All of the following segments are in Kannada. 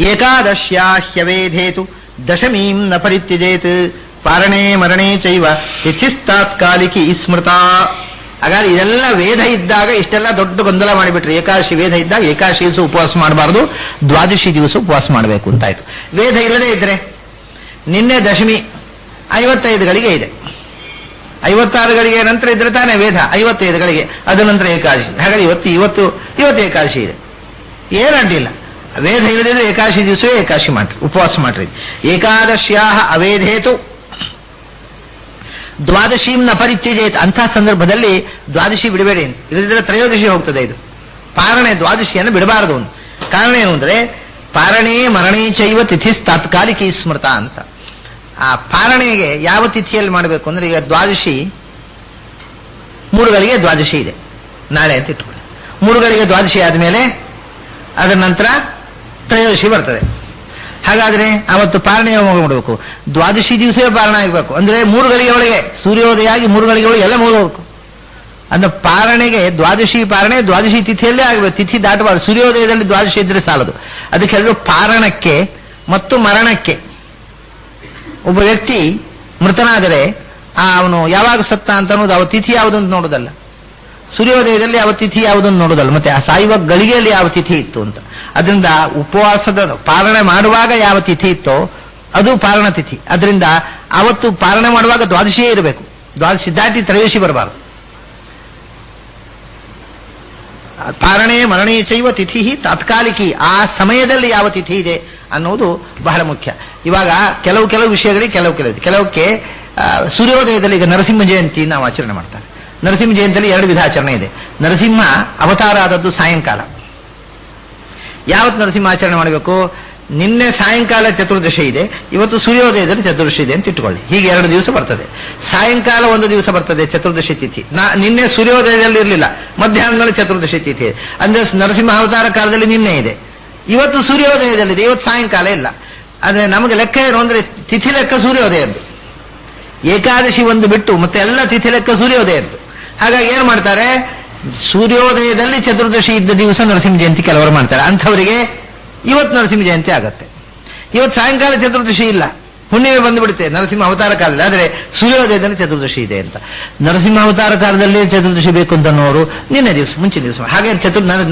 ಏಕಾದಶ್ಯಾಹ್ಯವೇಧೇತು ದಶಮೀಂ ನ ಪರಿತ್ಯಜೇತ್ ಪಾರಣೇ ಮರಣೇ ಚೈವ ತಿಥಿಸ್ತಾತ್ಕಾಲಿಕಿ ಸ್ಮೃತ. ಹಾಗಾದ್ರೆ ಇದೆಲ್ಲ ವೇದ ಇದ್ದಾಗ ಇಷ್ಟೆಲ್ಲ ದೊಡ್ಡ ಗೊಂದಲ ಮಾಡಿಬಿಟ್ರೆ, ಏಕಾದಶಿ ವೇದ ಇದ್ದಾಗ ಏಕಾದಶಿ ದಿವಸ ಉಪವಾಸ ಮಾಡಬಾರದು, ದ್ವಾದಶಿ ದಿವಸ ಉಪವಾಸ ಮಾಡಬೇಕು ಅಂತಾಯ್ತು. ವೇದ ಇಲ್ಲದೆ ಇದ್ರೆ ನಿನ್ನೆ ದಶಮಿ 55 ಗಳಿಗೆ ಇದೆ, 56 ಗಳಿಗೆ ನಂತರ ಇದ್ರೆ ತಾನೇ ವೇದ 55 ಗಳಿಗೆ, ಅದ ನಂತರ ಏಕಾದಶಿ. ಹಾಗಾಗಿ ಇವತ್ತು ಏಕಾದಶಿ ಇದೆ, ಏನು ಅಡ್ಡಿಲ್ಲ. ವೇದ ಇಲ್ಲದಿದ್ರೆ ಏಕಾದಶಿ ದಿವಸವೇ ಏಕಾದಶಿ ಮಾಡ್ರಿ, ಉಪವಾಸ ಮಾಡ್ರಿ. ಏಕಾದಶ್ಯಾಹ ಅವೇಧೇತು ದ್ವಾದಶೀಂ ನ ಪರಿತ್ಯಜೇತ್. ಅಂಥ ಸಂದರ್ಭದಲ್ಲಿ ದ್ವಾದಶಿ ಬಿಡಬೇಡಿ, ಇಲ್ಲದಿದ್ರೆ ತ್ರಯೋದಶಿ ಹೋಗ್ತದೆ. ಇದು ಪಾರಣೆ ದ್ವಾದಶಿಯನ್ನು ಬಿಡಬಾರದು. ಕಾರಣ ಏನು ಅಂದ್ರೆ ಪಾರಣೇ ಮರಣೇ ಚೈವ ತಿಥಿಸ್ ತಾತ್ಕಾಲಿಕ ಸ್ಮೃತ ಅಂತ. ಆ ಪಾರಣೆಗೆ ಯಾವ ತಿಥಿಯಲ್ಲಿ ಮಾಡಬೇಕು ಅಂದ್ರೆ, ಈಗ ದ್ವಾದಶಿ 3 ಗಳಿಗೆ ದ್ವಾದಶಿ ಇದೆ ನಾಳೆ ಅಂತ ಇಟ್ಕೊಳ್ಳಿ. 3 ಗಳಿಗೆ ದ್ವಾದಶಿ ಆದಮೇಲೆ ಅದರ ನಂತರ ತ್ರಯೋದಶಿ ಬರ್ತದೆ. ಹಾಗಾದ್ರೆ ಅವತ್ತು ಪಾರಣೆ ಮಾಡಬೇಕು, ದ್ವಾದಶಿ ದಿವಸವೇ ಪಾರಣ ಆಗಬೇಕು. ಅಂದ್ರೆ 3 ಗಳಿಗೆ ಒಳಗೆ ಸೂರ್ಯೋದಯ ಆಗಿ 3 ಗಳಿಗೆ ಒಳಗೆ ಎಲ್ಲ ಮುಗಿದೋಗ್ಬೇಕು. ಅಂದ್ರೆ ಪಾರಣೆಗೆ ದ್ವಾದಶಿ ಪಾರಣೆ ದ್ವಾದಶಿ ತಿಥಿಯಲ್ಲೇ ಆಗಬೇಕು, ತಿಥಿ ದಾಟಬಾರದು. ಸೂರ್ಯೋದಯದಲ್ಲಿ ದ್ವಾದಶಿ ಇದ್ರೆ ಸಾಲದು. ಅದಕ್ಕೆ ಹೇಳಿದ್ರು ಪಾರಣಕ್ಕೆ ಮತ್ತು ಮರಣಕ್ಕೆ. ಒಬ್ಬ ವ್ಯಕ್ತಿ ಮೃತನಾದರೆ ಅವನು ಯಾವಾಗ ಸತ್ತ ಅಂತ ಅನ್ನೋದು ಅವ ತಿಥಿ ಯಾವುದಂತ ನೋಡೋದಲ್ಲ, ಸೂರ್ಯೋದಯದಲ್ಲಿ ಯಾವ ತಿಥಿ ಯಾವುದನ್ನು ನೋಡೋದಲ್ಲ, ಮತ್ತೆ ಆ ಸಾಯುವ ಗಳಿಗೆಯಲ್ಲಿ ಯಾವ ತಿಥಿ ಇತ್ತು ಅಂತ. ಅದರಿಂದ ಉಪವಾಸದ ಪಾರಣೆ ಮಾಡುವಾಗ ಯಾವ ತಿಥಿ ಇತ್ತೋ ಅದು ಪಾರಣ ತಿಥಿ. ಅದರಿಂದ ಅವತ್ತು ಪಾರಣೆ ಮಾಡುವಾಗ ದ್ವಾದಶಿಯೇ ಇರಬೇಕು, ದ್ವಾದಶಿ ದಾಟಿ ತ್ರಯೋದಶಿ ಬರಬಾರದು. ಪಾರಣೆ ಮರಣೇ ಚೈವ ತಿಥಿ ತಾತ್ಕಾಲಿಕಿ. ಆ ಸಮಯದಲ್ಲಿ ಯಾವ ತಿಥಿ ಇದೆ ಅನ್ನೋದು ಬಹಳ ಮುಖ್ಯ. ಇವಾಗ ಕೆಲವು ವಿಷಯಗಳಿಗೆ ಕೆಲವಕ್ಕೆ ಸೂರ್ಯೋದಯದಲ್ಲಿ, ಈಗ ನರಸಿಂಹ ಜಯಂತಿ ನಾವು ಆಚರಣೆ ಮಾಡ್ತಾರೆ. ನರಸಿಂಹ ಜಯಂತಿಯಲ್ಲಿ 2 ವಿಧ ಆಚರಣೆ ಇದೆ. ನರಸಿಂಹ ಅವತಾರ ಆದದ್ದು ಸಾಯಂಕಾಲ. ಯಾವತ್ತು ನರಸಿಂಹ ಆಚರಣೆ ಮಾಡಬೇಕು? ನಿನ್ನೆ ಸಾಯಂಕಾಲ ಚತುರ್ದಶಿ ಇದೆ, ಇವತ್ತು ಸೂರ್ಯೋದಯದಲ್ಲಿ ಚತುರ್ದಶಿ ಇದೆ ಅಂತ ಇಟ್ಟುಕೊಳ್ಳಿ. ಹೀಗೆ 2 ದಿವಸ ಬರ್ತದೆ. ಸಾಯಂಕಾಲ 1 ದಿವಸ ಬರ್ತದೆ ಚತುರ್ದಶಿ ತಿಥಿ. ನಿನ್ನೆ ಸೂರ್ಯೋದಯದಲ್ಲಿ ಇರಲಿಲ್ಲ, ಮಧ್ಯಾಹ್ನದಲ್ಲಿ ಚತುರ್ದಶಿ ತಿಥಿ. ಅಂದ್ರೆ ನರಸಿಂಹ ಅವತಾರ ಕಾಲದಲ್ಲಿ ನಿನ್ನೆ ಇದೆ, ಇವತ್ತು ಸೂರ್ಯೋದಯದಲ್ಲಿದೆ, ಇವತ್ತು ಸಾಯಂಕಾಲ ಇಲ್ಲ. ಆದ್ರೆ ನಮಗೆ ಲೆಕ್ಕ ಏನು ಅಂದ್ರೆ ತಿಥಿ ಲೆಕ್ಕ ಸೂರ್ಯೋದಯದ್ದು. ಏಕಾದಶಿ ಒಂದು ಬಿಟ್ಟು ಮತ್ತೆ ಎಲ್ಲ ತಿಥಿ ಲೆಕ್ಕ ಸೂರ್ಯೋದಯದ್ದು. ಹಾಗಾಗಿ ಏನು ಮಾಡ್ತಾರೆ, ಸೂರ್ಯೋದಯದಲ್ಲಿ ಚತುರ್ದಶಿ ಇದ್ದ ದಿವಸ ನರಸಿಂಹ ಜಯಂತಿ ಕೆಲವರು ಮಾಡ್ತಾರೆ. ಅಂಥವರಿಗೆ ಇವತ್ತು ನರಸಿಂಹ ಜಯಂತಿ ಆಗತ್ತೆ. ಇವತ್ತು ಸಾಯಂಕಾಲ ಚತುರ್ದಶಿ ಇಲ್ಲ, ಹುಣ್ಣಿಮೆ ಬಂದುಬಿಡುತ್ತೆ ನರಸಿಂಹ ಅವತಾರ ಕಾಲದಲ್ಲಿ. ಆದರೆ ಸೂರ್ಯೋದಯದಲ್ಲಿ ಚತುರ್ದಶಿ ಇದೆ ಅಂತ. ನರಸಿಂಹ ಅವತಾರ ಕಾಲದಲ್ಲಿ ಚತುರ್ದಶಿ ಬೇಕು ಅಂತ ಅನ್ನೋರು ನಿನ್ನೆ ದಿವಸ ಮುಂಚಿನ ದಿವಸ. ಹಾಗೆ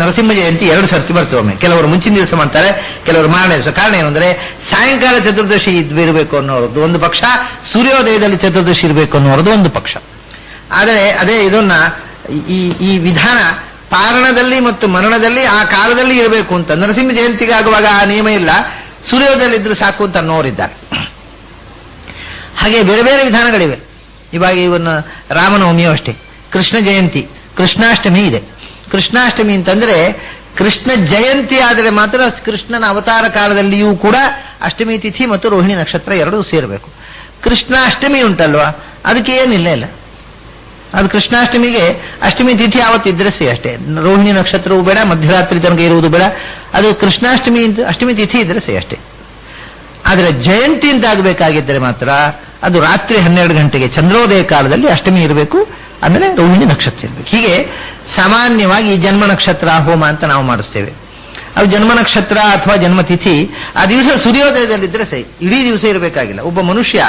ನರಸಿಂಹ ಜಯಂತಿ 2 ಸರ್ತಿ ಬರ್ತವೆ ಒಮ್ಮೆ. ಕೆಲವರು ಮುಂಚಿನ ದಿವಸ ಮಾಡ್ತಾರೆ, ಕೆಲವರು ಮಾರನೇ ದಿವಸ. ಕಾರಣ ಏನು ಅಂದ್ರೆ ಸಾಯಂಕಾಲ ಚತುರ್ದಶಿ ಇರಬೇಕು ಅನ್ನೋರದ್ದು ಒಂದು ಪಕ್ಷ, ಸೂರ್ಯೋದಯದಲ್ಲಿ ಚತುರ್ದಶಿ ಇರಬೇಕು ಅನ್ನೋರದ್ದು ಒಂದು ಪಕ್ಷ. ಆದರೆ ಅದೇ ಇದನ್ನ ಈ ವಿಧಾನ ಪಾರಣದಲ್ಲಿ ಮತ್ತು ಮರಣದಲ್ಲಿ ಆ ಕಾಲದಲ್ಲಿ ಇರಬೇಕು ಅಂತ. ನರಸಿಂಹ ಜಯಂತಿಗೆ ಆಗುವಾಗ ಆ ನಿಯಮ ಇಲ್ಲ, ಸೂರ್ಯೋದಯದಲ್ಲಿದ್ದರೂ ಸಾಕು ಅಂತ ಅನ್ನೋರಿದ್ದಾರೆ. ಹಾಗೆ ಬೇರೆ ಬೇರೆ ವಿಧಾನಗಳಿವೆ. ಇವಾಗ ಇವನ್ನ ರಾಮನವಮಿಯೂ ಅಷ್ಟೇ, ಕೃಷ್ಣ ಜಯಂತಿ, ಕೃಷ್ಣಾಷ್ಟಮಿ ಇದೆ. ಕೃಷ್ಣಾಷ್ಟಮಿ ಅಂತಂದ್ರೆ ಕೃಷ್ಣ ಜಯಂತಿ ಆದರೆ ಮಾತ್ರ ಕೃಷ್ಣನ ಅವತಾರ ಕಾಲದಲ್ಲಿಯೂ ಕೂಡ ಅಷ್ಟಮಿ ತಿಥಿ ಮತ್ತು ರೋಹಿಣಿ ನಕ್ಷತ್ರ 2 ಸೇರಬೇಕು. ಕೃಷ್ಣಾಷ್ಟಮಿ ಉಂಟಲ್ವಾ, ಅದಕ್ಕೆ ಏನಿಲ್ಲ ಇಲ್ಲ. ಅದು ಕೃಷ್ಣಾಷ್ಟಮಿಗೆ ಅಷ್ಟಮಿ ತಿಥಿ ಯಾವತ್ತಿದ್ರೆ ಸೇ ಅಷ್ಟೇ, ರೋಹಿಣಿ ನಕ್ಷತ್ರವೂ ಬೇಡ, ಮಧ್ಯರಾತ್ರಿ ತನಕ ಇರುವುದು ಬೇಡ. ಅದು ಕೃಷ್ಣಾಷ್ಟಮಿ ಅಷ್ಟಮಿ ತಿಥಿ ಇದ್ರೆ ಸೇ ಅಷ್ಟೇ. ಆದರೆ ಜಯಂತಿ ಅಂತ ಆಗಬೇಕಾಗಿದ್ದರೆ ಮಾತ್ರ ಅದು ರಾತ್ರಿ 12 ಗಂಟೆಗೆ ಚಂದ್ರೋದಯ ಕಾಲದಲ್ಲಿ ಅಷ್ಟಮಿ ಇರಬೇಕು, ಆಮೇಲೆ ರೋಹಿಣಿ ನಕ್ಷತ್ರ ಇರಬೇಕು. ಹೀಗೆ ಸಾಮಾನ್ಯವಾಗಿ ಜನ್ಮ ನಕ್ಷತ್ರ ಹೋಮ ಅಂತ ನಾವು ಮಾಡಿಸ್ತೇವೆ. ಅದು ಜನ್ಮ ನಕ್ಷತ್ರ ಅಥವಾ ಜನ್ಮತಿಥಿ ಆ ದಿವಸ ಸೂರ್ಯೋದಯದಲ್ಲಿದ್ದರೆ ಸರಿ, ಇಡೀ ದಿವಸ ಇರಬೇಕಾಗಿಲ್ಲ. ಒಬ್ಬ ಮನುಷ್ಯ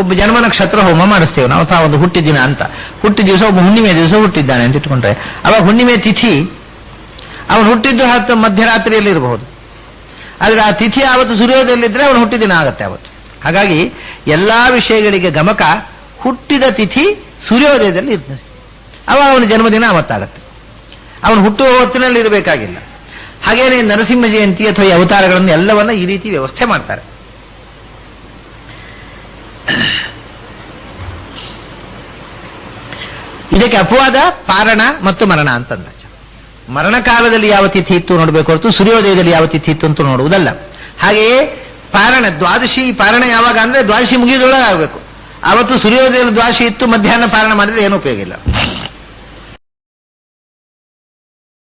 ಒಬ್ಬ ಜನ್ಮ ನಕ್ಷತ್ರ ಹೋಮ ಮಾಡಿಸ್ತೇವೆ ನಾವು, ಅಥವಾ ಒಂದು ಹುಟ್ಟಿದಿನ ಅಂತ. ಹುಟ್ಟಿದ ದಿವಸ ಒಬ್ಬ ಹುಣ್ಣಿಮೆ ದಿವಸ ಹುಟ್ಟಿದ್ದಾನೆ ಅಂತ ಇಟ್ಕೊಂಡ್ರೆ, ಅವಾಗ ಹುಣ್ಣಿಮೆ ತಿಥಿ ಅವನು ಹುಟ್ಟಿದ್ದು ಮಧ್ಯರಾತ್ರಿಯಲ್ಲಿ ಇರಬಹುದು. ಆದ್ರೆ ಆ ತಿಥಿ ಆವತ್ತು ಸೂರ್ಯೋದಯದಲ್ಲಿದ್ದರೆ ಅವನು ಹುಟ್ಟಿದಿನ ಆಗುತ್ತೆ ಅವತ್ತು. ಹಾಗಾಗಿ ಎಲ್ಲಾ ವಿಷಯಗಳಿಗೆ ಗಮಕ ಹುಟ್ಟಿದ ತಿಥಿ ಸೂರ್ಯೋದಯದಲ್ಲಿ ಇರ್ತದೆ, ಅವಾಗ ಅವನ ಜನ್ಮದಿನ ಅವತ್ತಾಗತ್ತೆ. ಅವನು ಹುಟ್ಟುವ ಹೊತ್ತಿನಲ್ಲಿ ಇರಬೇಕಾಗಿಲ್ಲ. ಹಾಗೇನೆ ನರಸಿಂಹ ಜಯಂತಿ ಅಥವಾ ಈ ಅವತಾರಗಳನ್ನು ಎಲ್ಲವನ್ನ ಈ ರೀತಿ ವ್ಯವಸ್ಥೆ ಮಾಡ್ತಾರೆ. ಇದಕ್ಕೆ ಅಪವಾದ ಪಾರಣ ಮತ್ತು ಮರಣ ಅಂತಂದ. ಮರಣ ಕಾಲದಲ್ಲಿ ಯಾವ ತಿಥಿ ಇತ್ತು ನೋಡಬೇಕು ಹೊರತು ಸೂರ್ಯೋದಯದಲ್ಲಿ ಯಾವ ತಿಥಿ ಇತ್ತು ಅಂತ ನೋಡುವುದಲ್ಲ. ಹಾಗೆಯೇ ಪಾರಣ ದ್ವಾದಶಿ ಪಾರಣ ಯಾವಾಗ ಅಂದ್ರೆ ದ್ವಾದಶಿ ಮುಗಿಯೋದ್ರೊಳಗೆ ಆಗಬೇಕು. ಅವತ್ತು ಸೂರ್ಯೋದಯದಲ್ಲಿ ದ್ವಾದಶಿ ಇತ್ತು, ಮಧ್ಯಾಹ್ನ ಪಾರಣ ಮಾಡಿದ್ರೆ ಏನೂ ಉಪಯೋಗ ಇಲ್ಲ.